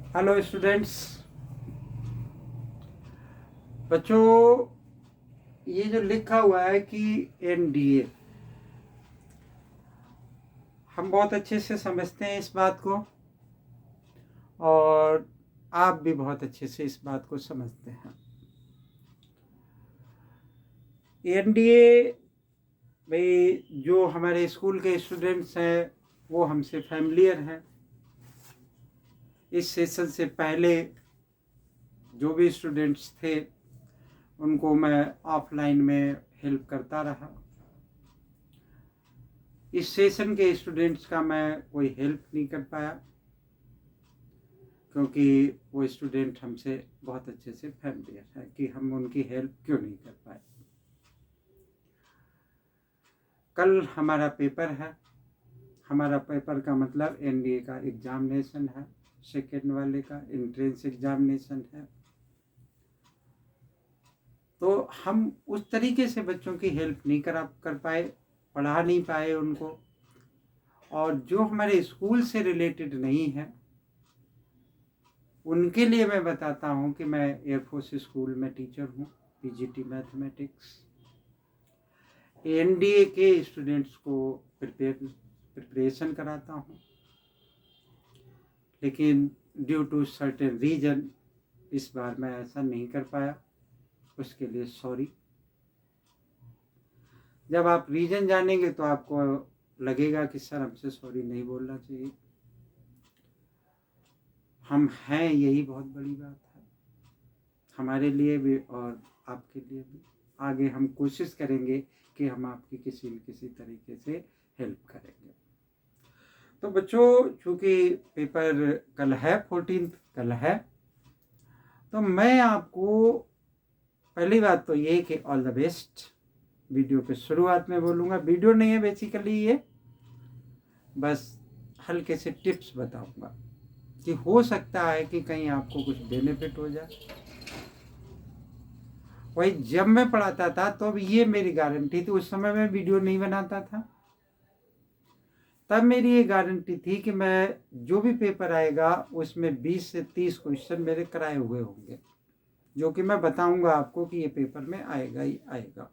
Hello students. बच्चों, ये जो लिखा हुआ है कि एनडीए, हम बहुत अच्छे से समझते हैं इस बात को और आप भी बहुत अच्छे से इस बात को समझते हैं। एनडीए भाई, जो हमारे स्कूल के स्टूडेंट्स हैं वो हमसे फैमिलियर हैं। इस सेशन से पहले जो भी स्टूडेंट्स थे उनको मैं ऑफलाइन में हेल्प करता रहा। इस सेशन के स्टूडेंट्स का मैं कोई हेल्प नहीं कर पाया क्योंकि वो स्टूडेंट हमसे बहुत अच्छे से फैमिलियर है कि हम उनकी हेल्प क्यों नहीं कर पाए। कल हमारा पेपर है। हमारा पेपर का मतलब एनडीए का एग्जामिनेशन है, सेकेंड वाले का एंट्रेंस एग्जामिनेशन है। तो हम उस तरीके से बच्चों की हेल्प नहीं कर पाए, पढ़ा नहीं पाए उनको। और जो हमारे स्कूल से रिलेटेड नहीं है उनके लिए मैं बताता हूँ कि मैं एयरफोर्स स्कूल में टीचर हूँ, पीजीटी मैथमेटिक्स। एनडीए के स्टूडेंट्स को प्रिपरेशन कराता हूँ, लेकिन ड्यू टू सर्टेन रीजन इस बार मैं ऐसा नहीं कर पाया। उसके लिए सॉरी। जब आप रीजन जानेंगे तो आपको लगेगा कि सर हमसे सॉरी नहीं बोलना चाहिए। हम हैं, यही बहुत बड़ी बात है हमारे लिए भी और आपके लिए भी। आगे हम कोशिश करेंगे कि हम आपकी किसी न किसी तरीके से हेल्प करेंगे। तो बच्चों, चूँकि पेपर कल है, 14 कल है, तो मैं आपको पहली बात तो ये कि ऑल द बेस्ट वीडियो के शुरुआत में बोलूँगा। वीडियो नहीं है बेसिकली, ये बस हल्के से टिप्स बताऊँगा कि हो सकता है कि कहीं आपको कुछ बेनिफिट हो जाए। वही जब मैं पढ़ाता था तो अब ये मेरी गारंटी थी, उस समय मैं वीडियो नहीं बनाता था, तब मेरी ये गारंटी थी कि मैं जो भी पेपर आएगा उसमें 20 से 30 क्वेश्चन मेरे कराए हुए होंगे, जो कि मैं बताऊंगा आपको कि ये पेपर में आएगा ही आएगा।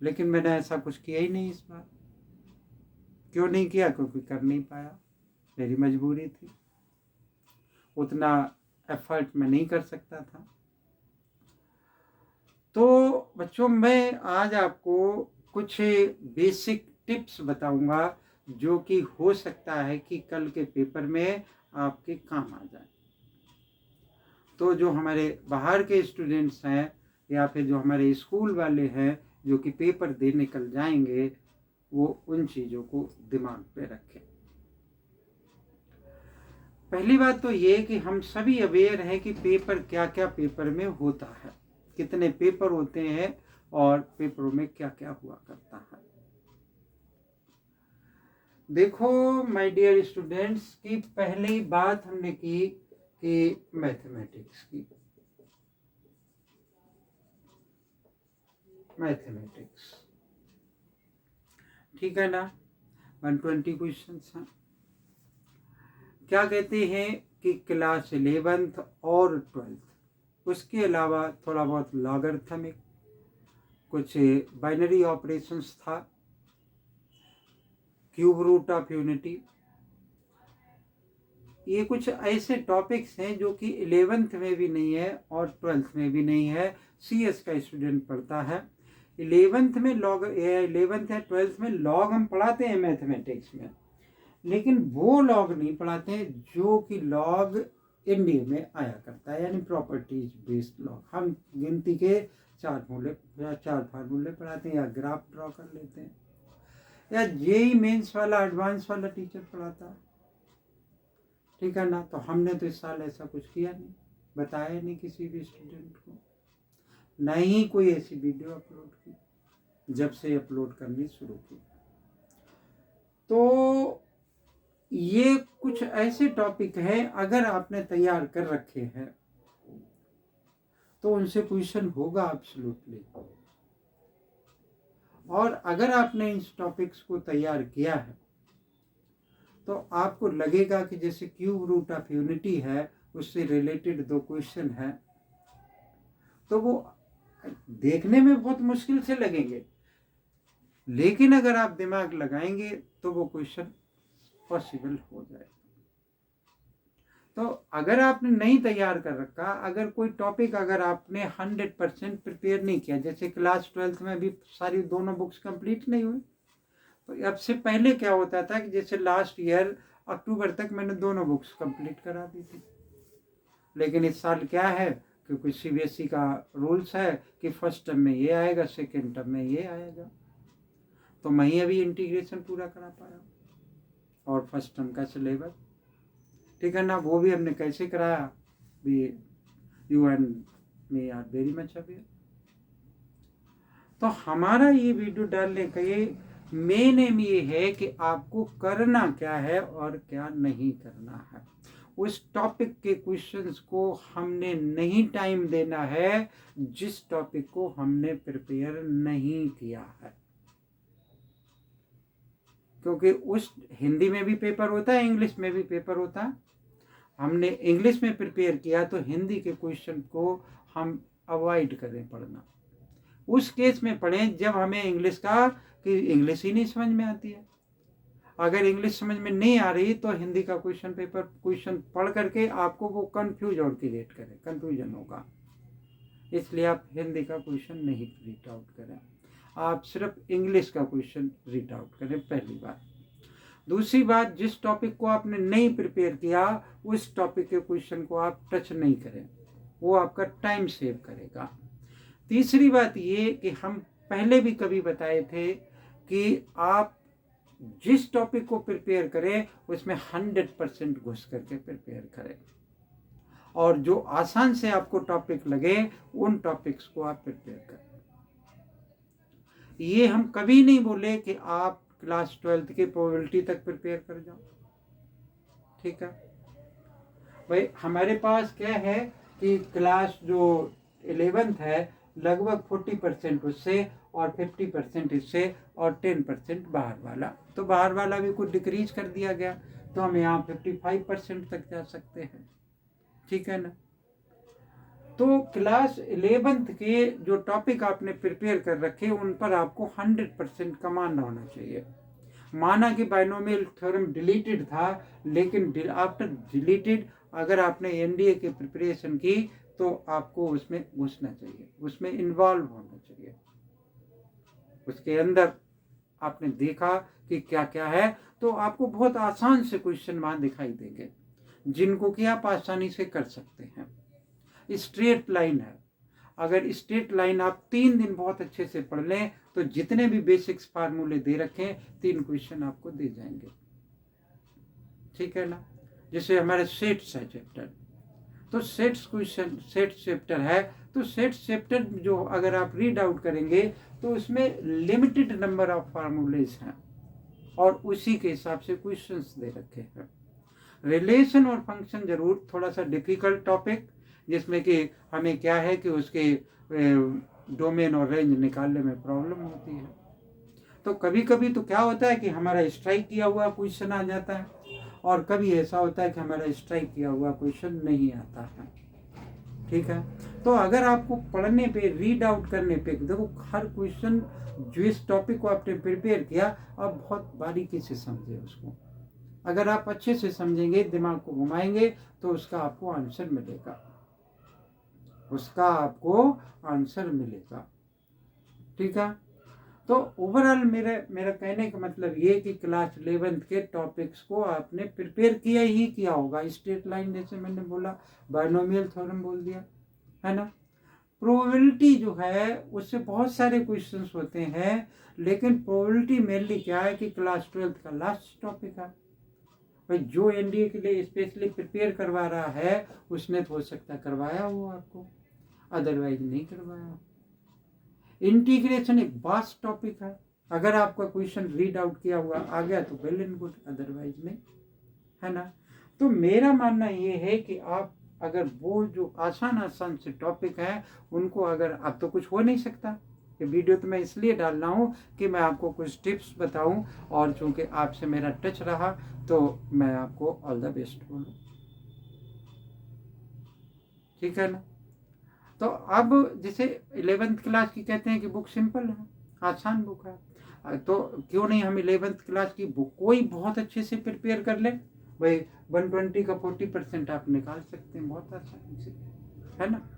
लेकिन मैंने ऐसा कुछ किया ही नहीं इस बार। क्यों नहीं किया? क्योंकि कर नहीं पाया, मेरी मजबूरी थी, उतना एफर्ट मैं नहीं कर सकता था। तो बच्चों, मैं आज आपको कुछ बेसिक टिप्स बताऊंगा जो कि हो सकता है कि कल के पेपर में आपके काम आ जाए। तो जो हमारे बाहर के स्टूडेंट्स हैं या फिर जो हमारे स्कूल वाले हैं जो कि पेपर दे निकल जाएंगे, वो उन चीज़ों को दिमाग पे रखें। पहली बात तो ये कि हम सभी अवेयर हैं कि पेपर क्या क्या पेपर में होता है, कितने पेपर होते हैं और पेपरों में क्या क्या हुआ करता है। देखो माय डियर स्टूडेंट्स, की पहली बात हमने की कि मैथमेटिक्स की। मैथमेटिक्स ठीक है ना, 120 क्वेश्चंस हैं। क्या कहते हैं कि क्लास 11th और 12th, उसके अलावा थोड़ा बहुत लॉगरिथमिक, कुछ बाइनरी ऑपरेशंस था, क्यूब रूट ऑफ यूनिटी। ये कुछ ऐसे टॉपिक्स हैं जो कि 11th में भी नहीं है और 12th में भी नहीं है। CS का स्टूडेंट पढ़ता है। 11th में लॉग, 11th या 12th में लॉग हम पढ़ाते हैं मैथमेटिक्स में, लेकिन वो लॉग नहीं पढ़ाते हैं जो कि लॉग एनडीए में आया करता है, यानी प्रॉपर्टीज बेस्ड लॉग। हम गिनती के 4 फार्मूले पढ़ाते हैं या ग्राफ ड्रॉ कर लेते हैं, या जेई मेंस वाला एडवांस वाला टीचर पढ़ाता है, ठीक है ना। तो हमने तो इस साल ऐसा कुछ किया नहीं, बताया नहीं किसी भी स्टूडेंट को, ना ही कोई ऐसी वीडियो अपलोड की जब से अपलोड करनी शुरू की। तो ये कुछ ऐसे टॉपिक हैं, अगर आपने तैयार कर रखे हैं तो उनसे क्वेश्चन होगा एब्सोल्युटली। और अगर आपने इन टॉपिक्स को तैयार किया है तो आपको लगेगा कि जैसे क्यूब रूट ऑफ यूनिटी है, उससे रिलेटेड 2 क्वेश्चन है, तो वो देखने में बहुत मुश्किल से लगेंगे, लेकिन अगर आप दिमाग लगाएंगे तो वो क्वेश्चन पॉसिबल हो जाएगा। तो अगर आपने नहीं तैयार कर रखा, अगर कोई टॉपिक अगर आपने 100% प्रिपेयर नहीं किया, जैसे क्लास 12th में भी सारी दोनों बुक्स कंप्लीट नहीं हुई, तो अब से पहले क्या होता था कि जैसे लास्ट ईयर अक्टूबर तक मैंने दोनों बुक्स कंप्लीट करा दी थी, लेकिन इस साल क्या है, क्योंकि सीबीएसई का रूल्स है कि फर्स्ट टर्म में ये आएगा, सेकेंड टर्म में ये आएगा, तो मैं ही अभी इंटीग्रेशन पूरा करा पाया और फर्स्ट टर्म का सिलेबस, ठीक है ना, वो भी हमने कैसे कराया, भी you and me are very much aware. तो हमारा ये वीडियो डालने का ये मेन एम ये है कि आपको करना क्या है और क्या नहीं करना है। उस टॉपिक के क्वेश्चंस को हमने नहीं टाइम देना है जिस टॉपिक को हमने प्रिपेयर नहीं किया है, क्योंकि उस हिंदी में भी पेपर होता है, इंग्लिश में भी पेपर होता है। हमने इंग्लिश में प्रिपेयर किया तो हिंदी के क्वेश्चन को हम अवॉइड करें पढ़ना, उस केस में पढ़ें जब हमें इंग्लिश का कि इंग्लिश ही नहीं समझ में आती है। अगर इंग्लिश समझ में नहीं आ रही तो हिंदी का क्वेश्चन पढ़ करके आपको वो कंफ्यूज और क्रिएट करे, कंफ्यूजन होगा, इसलिए आप हिंदी का क्वेश्चन नहीं रीड आउट करें, आप सिर्फ इंग्लिश का क्वेश्चन रीड आउट करें, पहली बात। दूसरी बात, जिस टॉपिक को आपने नहीं प्रिपेयर किया उस टॉपिक के क्वेश्चन को आप टच नहीं करें, वो आपका टाइम सेव करेगा। तीसरी बात ये कि हम पहले भी कभी बताए थे कि आप जिस टॉपिक को प्रिपेयर करें उसमें 100% घुस करके प्रिपेयर करें, और जो आसान से आपको टॉपिक लगे उन टॉपिक्स को आप प्रिपेयर करें। ये हम कभी नहीं बोले कि आप क्लास 12th की प्रोबेबिलिटी तक प्रिपेयर कर जाओ, ठीक है भाई। हमारे पास क्या है कि क्लास जो 11th है लगभग 40% उससे और 50% इससे और 10% बाहर वाला, तो बाहर वाला भी कुछ डिक्रीज कर दिया गया, तो हम यहाँ 55% तक जा सकते हैं, ठीक है ना। तो क्लास 11th के जो टॉपिक आपने प्रिपेयर कर रखे उन पर आपको 100% कमांड होना चाहिए। माना कि बाइनोमियल थ्योरम डिलीटेड था, लेकिन आफ्टर डिलीटेड अगर आपने एनडीए की प्रिपरेशन की तो आपको उसमें घुसना चाहिए, उसमें इन्वॉल्व होना चाहिए, उसके अंदर आपने देखा कि क्या क्या है, तो आपको बहुत आसान से क्वेश्चन वहां दिखाई देंगे जिनको कि आप आसानी से कर सकते हैं। स्ट्रेट लाइन है, अगर स्ट्रेट लाइन आप 3 दिन बहुत अच्छे से पढ़ लें तो जितने भी बेसिक्स फार्मूले दे रखे 3 क्वेश्चन आपको दे जाएंगे, ठीक है ना। जैसे हमारे सेट्स है चैप्टर, तो सेट्स क्वेश्चन सेट चैप्टर है, तो सेट चैप्टर जो अगर आप रीड आउट करेंगे तो उसमें लिमिटेड नंबर ऑफ फार्मूलेज हैं और उसी के हिसाब से क्वेश्चंस दे रखे हैं। रिलेशन और फंक्शन जरूर थोड़ा सा डिफिकल्ट टॉपिक, जिसमें कि हमें क्या है कि उसके डोमेन और रेंज निकालने में प्रॉब्लम होती है। तो कभी कभी तो क्या होता है कि हमारा स्ट्राइक किया हुआ क्वेश्चन आ जाता है, और कभी ऐसा होता है कि हमारा स्ट्राइक किया हुआ क्वेश्चन नहीं आता है, ठीक है। तो अगर आपको पढ़ने पे रीड आउट करने पे देखो हर क्वेश्चन जो इस टॉपिक को आपने प्रिपेयर किया आप बहुत बारीकी से समझे उसको, अगर आप अच्छे से समझेंगे दिमाग को घुमाएंगे तो उसका आपको आंसर मिलेगा, उसका आपको आंसर मिलेगा, ठीक है। तो ओवरऑल मेरा कहने का मतलब ये कि क्लास 11th के टॉपिक्स को आपने प्रिपेयर किया ही किया होगा। स्ट्रेट लाइन जैसे मैंने बोला, बाइनोमियल थ्योरम बोल दिया, है ना। प्रोबेबिलिटी जो है उससे बहुत सारे क्वेश्चंस होते हैं, लेकिन प्रोबेबिलिटी मेनली क्या है कि क्लास 12th का लास्ट टॉपिक है भाई। जो एनडीए के लिए स्पेशली प्रिपेयर करवा रहा है उसने तो हो सकता करवाया हो आपको, अदरवाइज नहीं करवाया। इंटीग्रेशन एक वास्ट टॉपिक है, अगर आपका क्वेश्चन रीड आउट किया हुआ आ गया तो वेल एंड गुड, अदरवाइज नहीं, है ना। तो मेरा मानना ये है कि आप अगर वो जो आसान से टॉपिक है उनको, अगर अब तो कुछ हो नहीं सकता ये वीडियो तो मैं इसलिए डाल रहा हूँ कि मैं आपको कुछ टिप्स बताऊँ, और चूँकि आपसे मेरा टच रहा तो मैं आपको ऑल द बेस्ट बोलूँ, ठीक है ना। तो अब जैसे 11th क्लास की कहते हैं कि बुक सिंपल है, आसान बुक है, तो क्यों नहीं हम 11th क्लास की बुक को ही बहुत अच्छे से प्रिपेयर कर लें। भाई 120 का 40% आप निकाल सकते हैं बहुत आसानी से, है ना।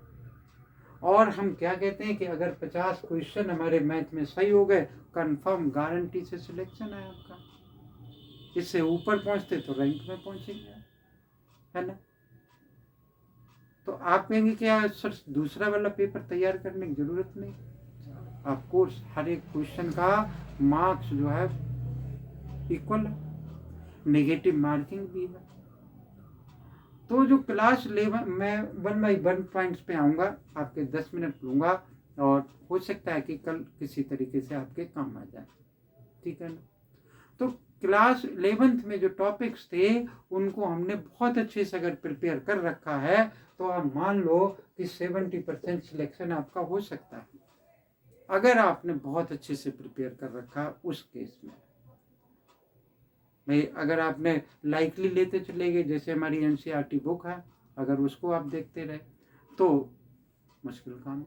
और हम क्या कहते हैं कि अगर 50 क्वेश्चन हमारे मैथ में सही हो गए, कंफर्म गारंटी से सिलेक्शन है आपका। इससे ऊपर पहुंचते तो रैंक में पहुंचेंगे, है ना। तो आप कहेंगे कि यार सर दूसरा वाला पेपर तैयार करने की जरूरत नहीं। ऑफ कोर्स हर एक क्वेश्चन का मार्क्स जो है इक्वल है, नेगेटिव मार्किंग भी है। तो जो क्लास 11 मैं 1 बाई 1 पॉइंट्स पे आऊँगा, आपके 10 मिनट लूँगा, और हो सकता है कि कल किसी तरीके से आपके काम आ जाए, ठीक है ना। तो क्लास 11th में जो टॉपिक्स थे उनको हमने बहुत अच्छे से अगर प्रिपेयर कर रखा है तो आप मान लो कि 70% सिलेक्शन आपका हो सकता है, अगर आपने बहुत अच्छे से प्रिपेयर कर रखा उस केस में। भाई अगर आपने लाइकली लेते चले गए, जैसे हमारी एनसीईआरटी बुक है, अगर उसको आप देखते रहे तो मुश्किल काम है,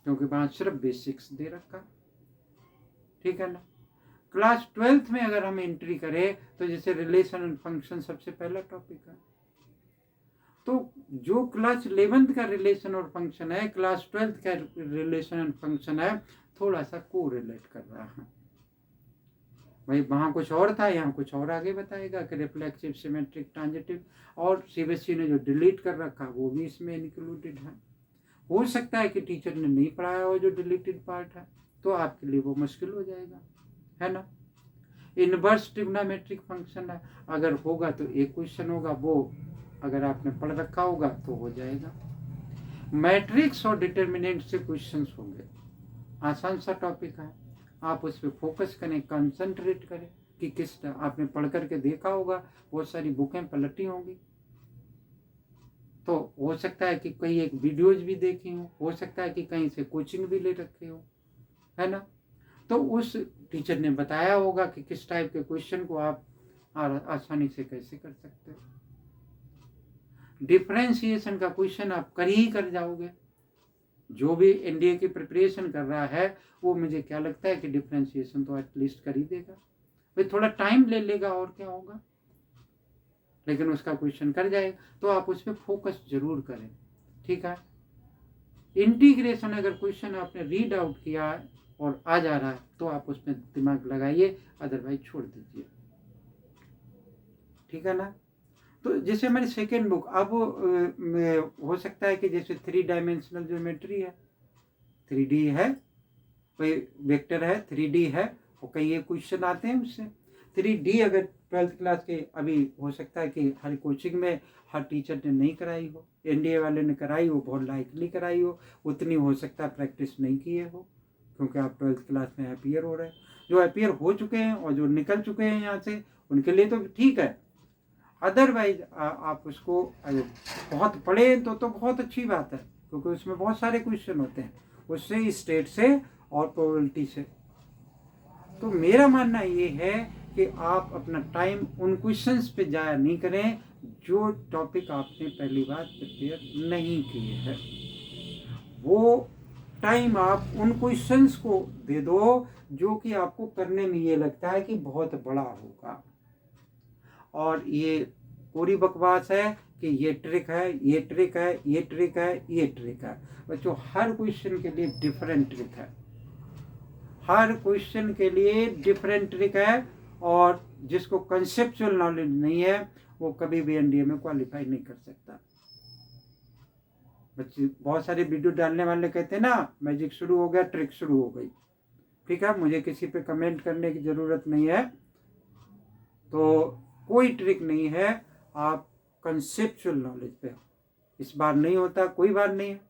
क्योंकि वहाँ सिर्फ बेसिक्स दे रखा, ठीक है ना। क्लास 12th में अगर हम एंट्री करें तो जैसे रिलेशन एंड फंक्शन सबसे पहला टॉपिक है, तो जो क्लास 11th का रिलेशन और फंक्शन है, क्लास 12th का रिलेशन एंड फंक्शन है, थोड़ा सा को रिलेट कर रहा है। भाई वहाँ कुछ और था, यहाँ कुछ और आगे बताएगा कि रिफ्लेक्सिव, सिमेट्रिक, ट्रांजिटिव, और सीबीएसई ने जो डिलीट कर रखा वो भी इसमें इंक्लूडेड है। हो सकता है कि टीचर ने नहीं पढ़ाया हो जो डिलीटेड पार्ट है, तो आपके लिए वो मुश्किल हो जाएगा, है ना। इनवर्स ट्रिग्नोमेट्रिक फंक्शन है, अगर होगा तो एक क्वेश्चन होगा, वो अगर आपने पढ़ रखा होगा तो हो जाएगा। मैट्रिक्स और डिटर्मिनेंट से क्वेश्चंस होंगे, आसान सा टॉपिक है, आप उस पर फोकस करें, कंसंट्रेट करें कि किस आपने पढ़ करके देखा होगा, बहुत सारी बुकें पलटी होंगी, तो हो सकता है कि कई एक वीडियोज भी देखी हो सकता है कि कहीं से कोचिंग भी ले रखे हो, है ना। तो उस टीचर ने बताया होगा कि किस टाइप के क्वेश्चन को आप आसानी से कैसे कर सकते हो। डिफरेंशिएशन का क्वेश्चन आप कर जाओगे, जो भी एनडीए की प्रिपरेशन कर रहा है वो मुझे क्या लगता है कि डिफरेंशिएशन तो एटलीस्ट कर ही देगा। भाई थोड़ा टाइम ले लेगा और क्या होगा, लेकिन उसका क्वेश्चन कर जाएगा, तो आप उस पर फोकस जरूर करें, ठीक है। इंटीग्रेशन अगर क्वेश्चन आपने रीड आउट किया है और आ जा रहा है तो आप उसमें दिमाग लगाइए, अदरवाइज छोड़ दीजिए, ठीक है ना। तो जैसे हमारी सेकेंड बुक, अब हो सकता है कि जैसे 3 डायमेंशनल ज्योमेट्री है, 3D है, कोई वेक्टर है, 3D है, और कई क्वेश्चन आते हैं उससे। 3D अगर 12th क्लास के अभी हो सकता है कि हर कोचिंग में हर टीचर ने नहीं कराई हो, एनडीए वाले ने कराई हो, बहुत लाइकली कराई हो, उतनी हो सकता है प्रैक्टिस नहीं किए हो, क्योंकि आप 12th क्लास में अपीयर हो रहे हैं। जो अपीयर हो चुके हैं और जो निकल चुके हैं यहाँ से, उनके लिए तो ठीक है, अदरवाइज आप उसको बहुत पढ़े तो बहुत अच्छी बात है, क्योंकि उसमें बहुत सारे क्वेश्चन होते हैं, उससे स्टेट से और प्रोबेबिलिटी से। तो मेरा मानना ये है कि आप अपना टाइम उन क्वेश्चंस पे जाया नहीं करें जो टॉपिक आपने पहली बार प्रिपेयर नहीं किए हैं, वो टाइम आप उन क्वेश्चंस को दे दो जो कि आपको करने में ये लगता है कि बहुत बड़ा होगा। और ये पूरी बकवास है कि ये ट्रिक है, ये ट्रिक है, ये ट्रिक है, ये ट्रिक है। बच्चों हर क्वेश्चन के लिए डिफरेंट ट्रिक है, हर क्वेश्चन के लिए डिफरेंट ट्रिक है, और जिसको कंसेप्चुअल नॉलेज नहीं है वो कभी भी एनडीए में क्वालिफाई नहीं कर सकता। बच्चे बहुत सारे वीडियो डालने वाले कहते हैं ना मैजिक शुरू हो गया, ट्रिक शुरू हो गई, ठीक है, मुझे किसी पे कमेंट करने की ज़रूरत नहीं है, तो कोई ट्रिक नहीं है, आप कंसेप्चुअल नॉलेज पे, इस बार नहीं होता कोई बात नहीं है,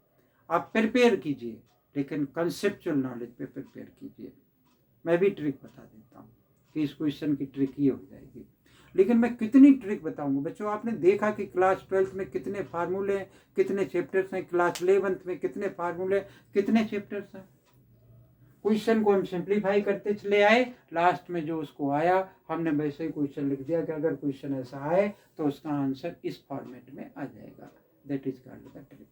आप प्रिपेयर कीजिए, लेकिन कंसेप्चुअल नॉलेज पे प्रिपेयर कीजिए। मैं भी ट्रिक बता देता हूँ कि इस क्वेश्चन की ट्रिक ये हो जाएगी, लेकिन मैं कितनी ट्रिक बताऊंगा। बच्चों आपने देखा कि क्लास 12th में कितने फार्मूले हैं, कितने चैप्टर्स हैं, क्लास 11th में कितने फार्मूले, कितने चैप्टर्स हैं, क्वेश्चन को हम सिंप्लीफाई करते चले आए, लास्ट में जो उसको आया हमने वैसे ही क्वेश्चन लिख दिया कि अगर क्वेश्चन ऐसा आए तो उसका आंसर इस फॉर्मेट में आ जाएगा। That is called the trick.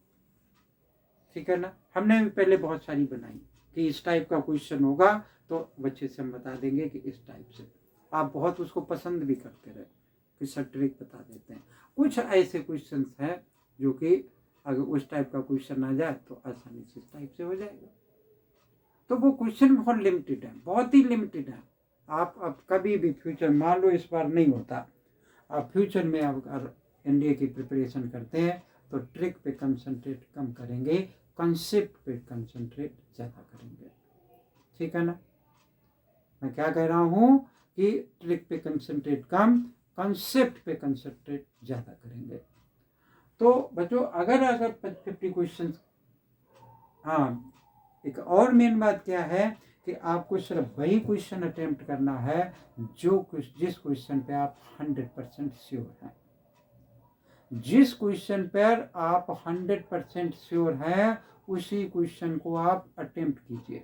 ठीक है ना। हमने भी पहले बहुत सारी बनाई कि इस टाइप का क्वेश्चन होगा तो बच्चे से हम बता देंगे कि इस टाइप से। आप बहुत उसको पसंद भी करते रहे कि सर ट्रिक बता देते हैं। कुछ ऐसे क्वेश्चन हैं जो कि अगर उस टाइप का क्वेश्चन आ जाए तो आसानी से इस टाइप से हो जाएगा। तो वो क्वेश्चन बहुत लिमिटेड है, बहुत ही लिमिटेड है। आप अब कभी भी फ्यूचर, मान लो इस बार नहीं होता, आप फ्यूचर में अगर एनडीए की प्रिपरेशन करते हैं तो ट्रिक पे कंसंट्रेट कम करेंगे, कंसेप्ट पे कंसंट्रेट ज़्यादा करेंगे। ठीक है ना। मैं क्या कह रहा हूँ कि ट्रिक पे कंसंट्रेट कम, कंसेप्ट पे कंसंट्रेट ज़्यादा करेंगे। तो बच्चों अगर 50 क्वेश्चन, हाँ एक और मेन बात क्या है कि आपको सिर्फ वही क्वेश्चन अटेम्प्ट करना है जिस क्वेश्चन पे आप 100% श्योर हैं। जिस क्वेश्चन पर आप 100% श्योर हैं उसी क्वेश्चन को आप अटेम्प्ट कीजिए।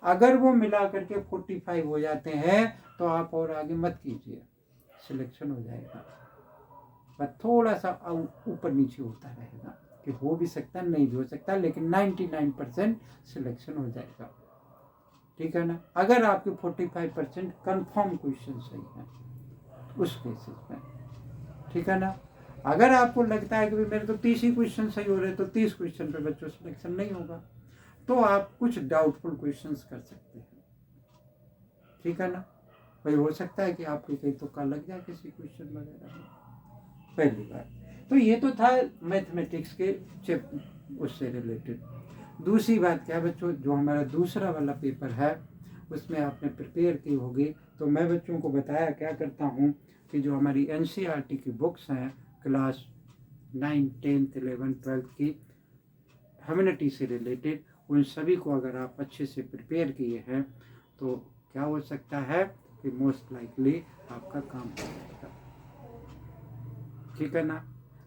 अगर वो मिला करके 45 हो जाते हैं तो आप और आगे मत कीजिए, सिलेक्शन हो जाएगा। पर थोड़ा सा ऊपर नीचे होता रहेगा कि हो भी सकता है, नहीं भी हो सकता, लेकिन 99% सिलेक्शन हो जाएगा। ठीक है ना। अगर आपके 45% कंफर्म क्वेश्चन सही है उस बेसिस में। ठीक है ना। अगर आपको लगता है कि मेरे तो 30 ही क्वेश्चन सही हो रहे, तो 30 क्वेश्चन पे बच्चों सिलेक्शन नहीं होगा, तो आप कुछ डाउटफुल क्वेश्चंस कर सकते हैं। ठीक है ना। भाई हो सकता है कि आपके कहीं तुक्का लग जाए किसी क्वेश्चन वगैरह में, पहली बार। तो ये तो था मैथमेटिक्स के उससे रिलेटेड। दूसरी बात क्या बच्चों, जो हमारा दूसरा वाला पेपर है उसमें आपने प्रिपेयर की होगी, तो मैं बच्चों को बताया क्या करता हूँ कि जो हमारी एनसीईआरटी की बुक्स हैं क्लास 9, 10, 11, 12 की ह्यूमैनिटी से रिलेटेड, उन सभी को अगर आप अच्छे से प्रिपेयर किए हैं तो क्या हो सकता है कि मोस्ट लाइकली आपका काम हो जाएगा। ठीक है ना।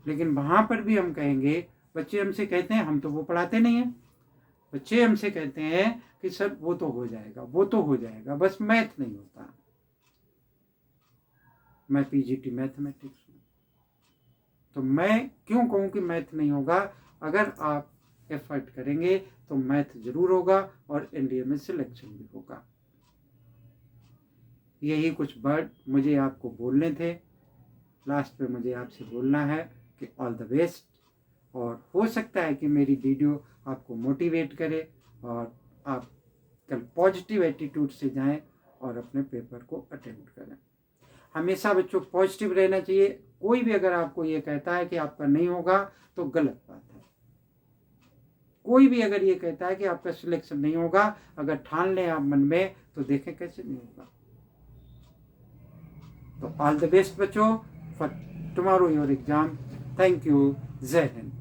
लेकिन वहाँ पर भी हम कहेंगे, बच्चे हमसे कहते हैं, हम तो वो पढ़ाते नहीं हैं, बच्चे हमसे कहते हैं कि सर वो तो हो जाएगा, वो तो हो जाएगा, बस मैथ नहीं होता। मैं पीजीटी मैथमेटिक्स हूँ, तो मैं क्यों कहूँ कि मैथ नहीं होगा। अगर आप एफर्ट करेंगे तो मैथ जरूर होगा और एनडीए में सिलेक्शन भी होगा। यही कुछ वर्ड मुझे आपको बोलने थे। लास्ट में मुझे आपसे बोलना है कि ऑल द बेस्ट, और हो सकता है कि मेरी वीडियो आपको मोटिवेट करे और आप कल पॉजिटिव एटीट्यूड से जाएं और अपने पेपर को अटेम्प्ट करें। हमेशा बच्चों पॉजिटिव रहना चाहिए। कोई भी अगर आपको ये कहता है कि आपका नहीं होगा तो गलत बात है। कोई भी अगर ये कहता है कि आपका सिलेक्शन नहीं होगा, अगर ठान लें आप मन में तो देखें कैसे नहीं होगा। तो ऑल द बेस्ट बच्चों for tomorrow your exam. Thank you. जय हिंद।